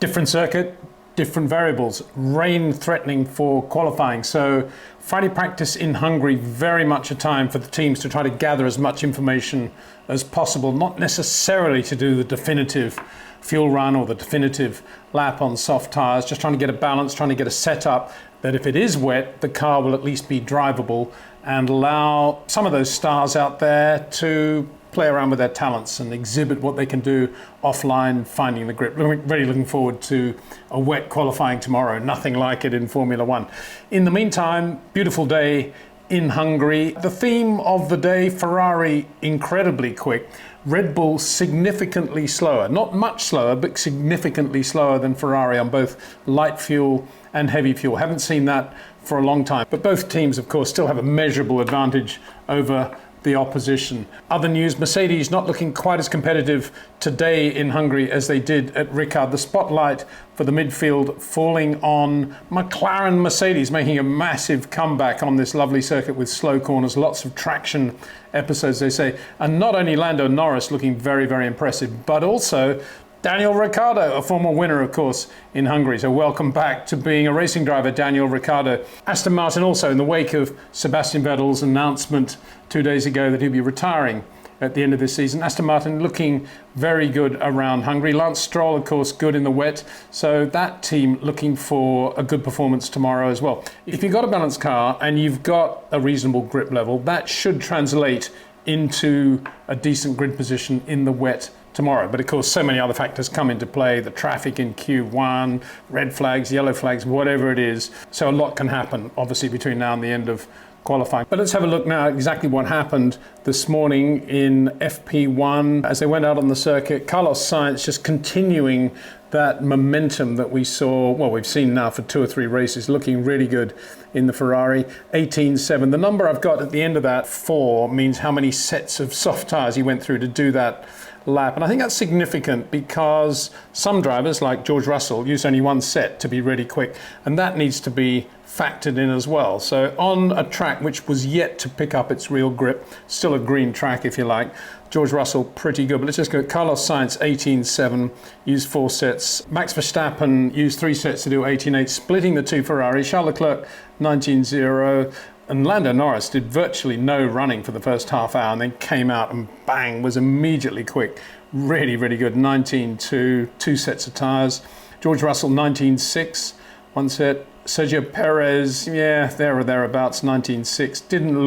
Different circuit, different variables. Rain threatening for qualifying. So Friday practice in Hungary, very much a time for the teams to try to gather as much information as possible, not necessarily to do the definitive fuel run or the definitive lap on soft tyres, just trying to get a balance, trying to get a setup that if it is wet, the car will at least be drivable and allow some of those stars out there to play around with their talents and exhibit what they can do offline, finding the grip. Really looking forward to a wet qualifying tomorrow. Nothing like it in Formula One. In the meantime, beautiful day in Hungary. The theme of the day, Ferrari incredibly quick, Red Bull significantly slower. Not much slower, but significantly slower than Ferrari on both light fuel and heavy fuel. Haven't seen that for a long time. But both teams, of course, still have a measurable advantage over the opposition. Other news, Mercedes not looking quite as competitive today in Hungary as they did at Ricard. The spotlight for the midfield falling on McLaren Mercedes, making a massive comeback on this lovely circuit with slow corners, lots of traction episodes, they say. And not only Lando Norris looking very, very impressive, but also Daniel Ricciardo, a former winner, of course, in Hungary. So welcome back to being a racing driver, Daniel Ricciardo. Aston Martin also, in the wake of Sebastian Vettel's announcement 2 days ago that he'll be retiring at the end of this season. Aston Martin looking very good around Hungary. Lance Stroll, of course, good in the wet. So that team looking for a good performance tomorrow as well. If you've got a balanced car and you've got a reasonable grip level, that should translate into a decent grid position in the wet tomorrow. But of course, so many other factors come into play, the traffic in Q1, red flags, yellow flags, whatever it is. So a lot can happen, obviously, between now and the end of qualifying. But let's have a look now at exactly what happened this morning in FP1 as they went out on the circuit. Carlos Sainz just continuing that momentum that we saw, well, we've seen now for 2 or 3 races, looking really good in the Ferrari. 18.7. The number I've got at the end of that, 4, means how many sets of soft tyres he went through to do that lap. And I think that's significant because some drivers like George Russell use only 1 set to be really quick, and that needs to be factored in as well. So on a track which was yet to pick up its real grip, still a green track if you like, George Russell pretty good. But let's just go. Carlos Sainz 18.7, used 4 sets. Max Verstappen used 3 sets to do 18.8, splitting the 2 Ferrari. Charles Leclerc 19.0. And Lando Norris did virtually no running for the first half hour and then came out and bang, was immediately quick. Really, really good. 19.2, 2 sets of tyres. George Russell 19.6, 1 set. Sergio Perez, yeah, there or thereabouts, 19.6. Didn't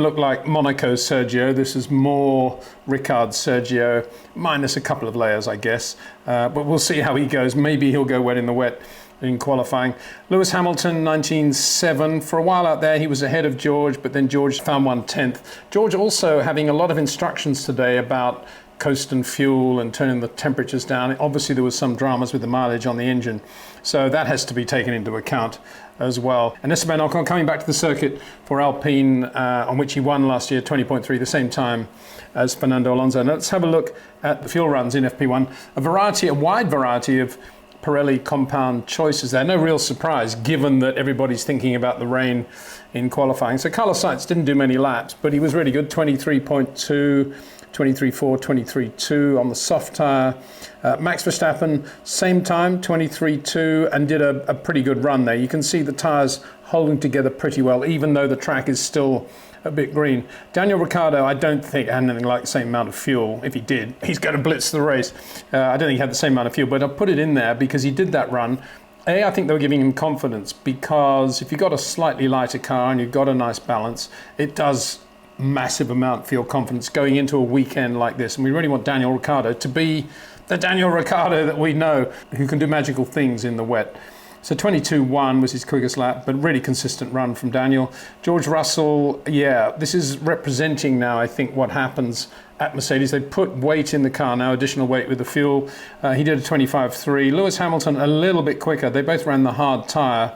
look like Monaco Sergio. This is more Ricard Sergio, minus a couple of layers, I guess. But we'll see how he goes. Maybe he'll go wet in the wet in qualifying. Lewis Hamilton, 19.7. For a while out there, he was ahead of George, but then George found 1/10. George also having a lot of instructions today about coast and fuel and turning the temperatures down. Obviously, there was some dramas with the mileage on the engine, so that has to be taken into account as well. And Esteban Ocon coming back to the circuit for Alpine, on which he won last year, 20.3, the same time as Fernando Alonso. Now let's have a look at the fuel runs in FP1. A wide variety of Pirelli compound choices there. No real surprise, given that everybody's thinking about the rain in qualifying. So Carlos Sainz didn't do many laps, but he was really good, 23.2, 23.4, 23.2 on the soft tyre. Max Verstappen, same time, 23.2, and did a pretty good run there. You can see the tyres holding together pretty well, even though the track is still a bit green. Daniel Ricciardo, I don't think had anything like the same amount of fuel. If he did, he's going to blitz the race. I don't think he had the same amount of fuel, but I'll put it in there because he did that run. I think they were giving him confidence because if you've got a slightly lighter car and you've got a nice balance, it does massive amount feel confidence going into a weekend like this. And we really want Daniel Ricciardo to be the Daniel Ricciardo that we know, who can do magical things in the wet. So 22.1 was his quickest lap, but really consistent run from Daniel. George Russell, yeah, this is representing now, I think, what happens at Mercedes. They put weight in the car now, additional weight with the fuel. He did a 25.3. Lewis Hamilton, a little bit quicker. They both ran the hard tyre,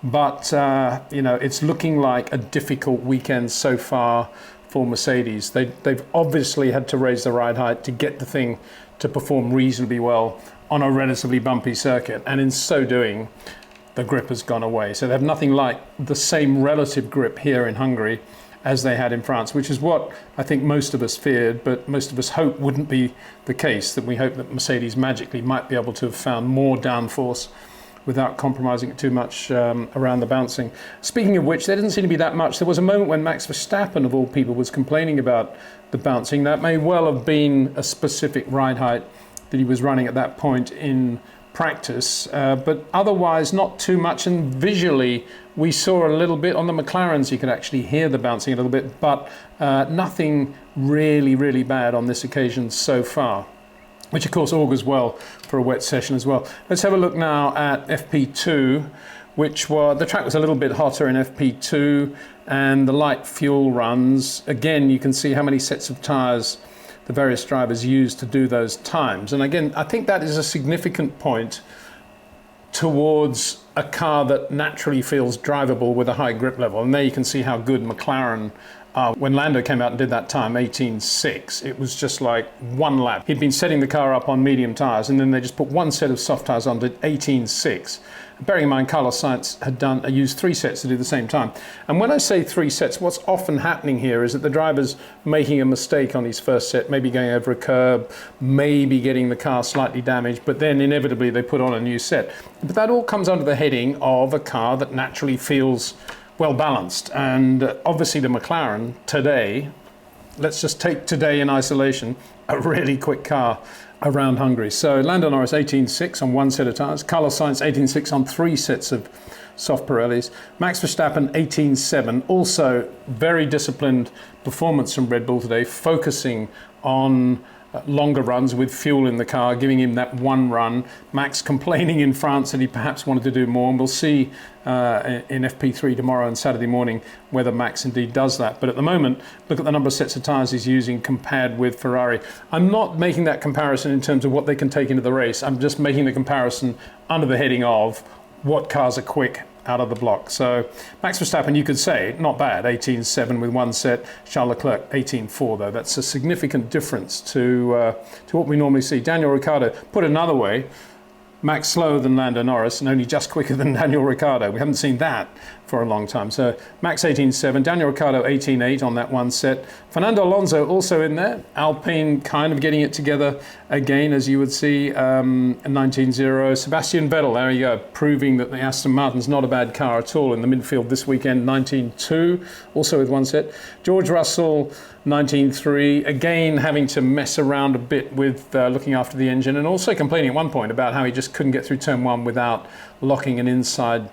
but it's looking like a difficult weekend so far for Mercedes. They've obviously had to raise the ride height to get the thing to perform reasonably well on a relatively bumpy circuit, and in so doing, the grip has gone away. So they have nothing like the same relative grip here in Hungary as they had in France, which is what I think most of us feared, but most of us hoped wouldn't be the case, that we hope that Mercedes magically might be able to have found more downforce without compromising it too much around the bouncing. Speaking of which, there didn't seem to be that much. There was a moment when Max Verstappen, of all people, was complaining about the bouncing. That may well have been a specific ride height that he was running at that point in practice, but otherwise not too much. And visually we saw a little bit on the McLarens, you could actually hear the bouncing a little bit, but nothing really bad on this occasion so far, which of course augurs well for a wet session as well. Let's have a look now at FP2, which the track was a little bit hotter in FP2, and the light fuel runs. Again, you can see how many sets of tyres the various drivers used to do those times. And again, I think that is a significant point towards a car that naturally feels drivable with a high grip level. And there you can see how good McLaren are. When Lando came out and did that time, 18.6, it was just like one lap. He'd been setting the car up on medium tyres, and then they just put one set of soft tyres on, did 18.6. Bearing in mind, Carlos Sainz had used 3 sets to do the same time. And when I say 3 sets, what's often happening here is that the driver's making a mistake on his first set, maybe going over a curb, maybe getting the car slightly damaged, but then inevitably they put on a new set. But that all comes under the heading of a car that naturally feels well balanced. And obviously the McLaren today, let's just take today in isolation, a really quick car around Hungary. So Lando Norris 18.6 on 1 set of tyres, Carlos Sainz 18.6 on 3 sets of soft Pirellis, Max Verstappen 18.7, also very disciplined performance from Red Bull today, focusing on longer runs with fuel in the car, giving him that one run. Max complaining in France that he perhaps wanted to do more, and we'll see in FP3 tomorrow and Saturday morning whether Max indeed does that. But at the moment, look at the number of sets of tyres he's using compared with Ferrari. I'm not making that comparison in terms of what they can take into the race. I'm just making the comparison under the heading of what cars are quick out of the block. So Max Verstappen, you could say, not bad, 18.7 with 1 set. Charles Leclerc, 18.4 though. That's a significant difference to what we normally see. Daniel Ricciardo, put another way, Max slower than Lando Norris and only just quicker than Daniel Ricciardo. We haven't seen that for a long time. So Max 18.7, Daniel Ricciardo 18.8 on that 1 set. Fernando Alonso also in there. Alpine kind of getting it together again, as you would see, 19.0. Sebastian Vettel, there you go, proving that the Aston Martin's not a bad car at all in the midfield this weekend, 19.2, also with 1 set. George Russell, 19.3, again having to mess around a bit with looking after the engine, and also complaining at one point about how he just couldn't get through turn 1 without locking an inside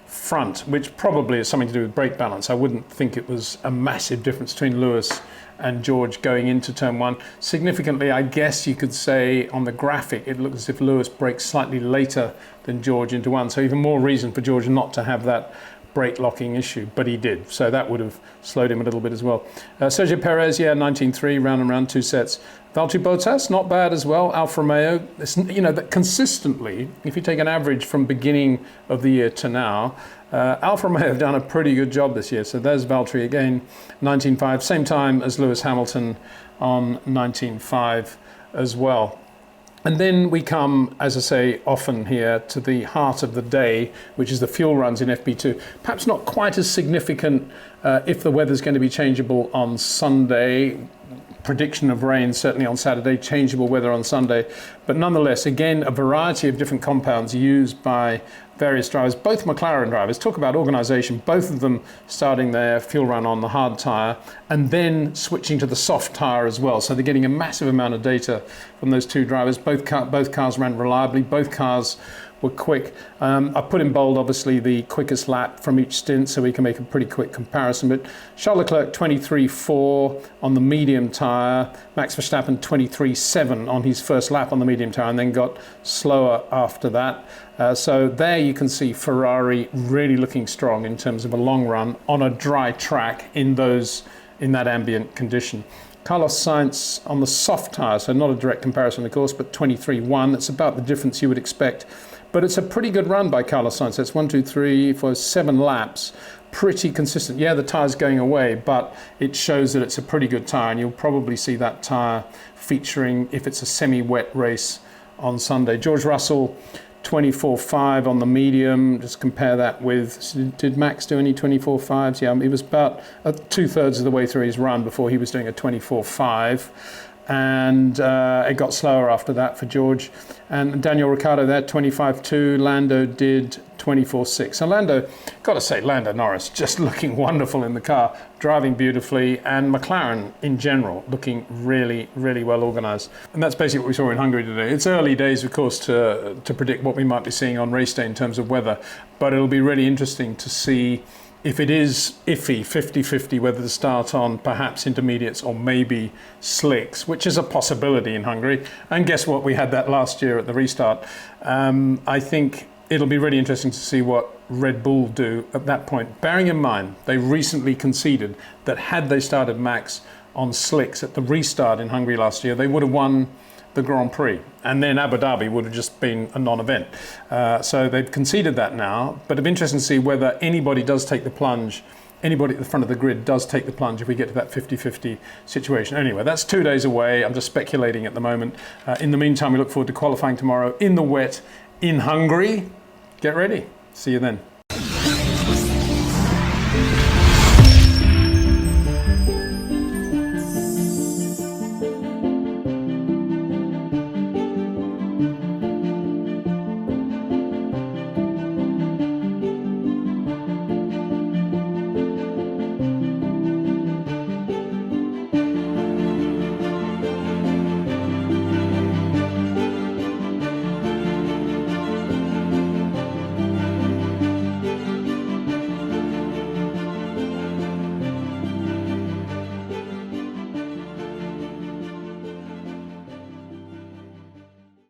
front, which probably is something to do with brake balance. I wouldn't think it was a massive difference between Lewis and George going into turn 1. Significantly, I guess you could say on the graphic, it looks as if Lewis brakes slightly later than George into 1. So even more reason for George not to have that brake locking issue, but he did. So that would have slowed him a little bit as well. Sergio Perez, 19.3, round and round, 2 sets. Valtteri Bottas, not bad as well. Alfa Romeo, that consistently, if you take an average from beginning of the year to now, Alfa Romeo have done a pretty good job this year. So there's Valtteri again, 19.5, same time as Lewis Hamilton on 19.5 as well. And then we come, as I say, often here to the heart of the day, which is the fuel runs in FP2. Perhaps not quite as significant if the weather's going to be changeable on Sunday. Prediction of rain certainly on Saturday, changeable weather on Sunday. But nonetheless, again, a variety of different compounds used by various drivers, both McLaren drivers. Talk about organisation, both of them starting their fuel run on the hard tyre and then switching to the soft tyre as well. So they're getting a massive amount of data from those 2 drivers. Both cars ran reliably, both cars were quick. I put in bold, obviously, the quickest lap from each stint, so we can make a pretty quick comparison. But Charles Leclerc, 23.4 on the medium tyre. Max Verstappen, 23.7 on his first lap on the medium tyre, and then got slower after that. So there you can see Ferrari really looking strong in terms of a long run on a dry track in that ambient condition. Carlos Sainz on the soft tyre, so not a direct comparison, of course, but 23.1. That's about the difference you would expect. But it's a pretty good run by Carlos Sainz. That's 1, 2, 3, 4, 7 laps. Pretty consistent. Yeah, the tyre's going away, but it shows that it's a pretty good tyre, and you'll probably see that tyre featuring if it's a semi-wet race on Sunday. George Russell, 24.5 on the medium. Just compare that with, did Max do any 24.5s? Yeah, he was about 2/3 of the way through his run before he was doing a 24.5. And it got slower after that for George. And Daniel Ricciardo there, 25.2. Lando did 24.6. So Lando, got to say, Lando Norris just looking wonderful in the car, driving beautifully, and McLaren in general looking really, really well organised. And that's basically what we saw in Hungary today. It's early days, of course, to predict what we might be seeing on race day in terms of weather, but it'll be really interesting to see if it is iffy, 50-50, whether to start on perhaps intermediates or maybe slicks, which is a possibility in Hungary. And guess what? We had that last year at the restart. I think it'll be really interesting to see what Red Bull do at that point. Bearing in mind, they recently conceded that had they started Max on slicks at the restart in Hungary last year, they would have won the Grand Prix, and then Abu Dhabi would have just been a non-event. So they've conceded that now, but it'll be interesting to see whether anybody does take the plunge, anybody at the front of the grid does take the plunge if we get to that 50-50 situation. Anyway, that's 2 days away. I'm just speculating at the moment. In the meantime, we look forward to qualifying tomorrow in the wet in Hungary. Get ready. See you then.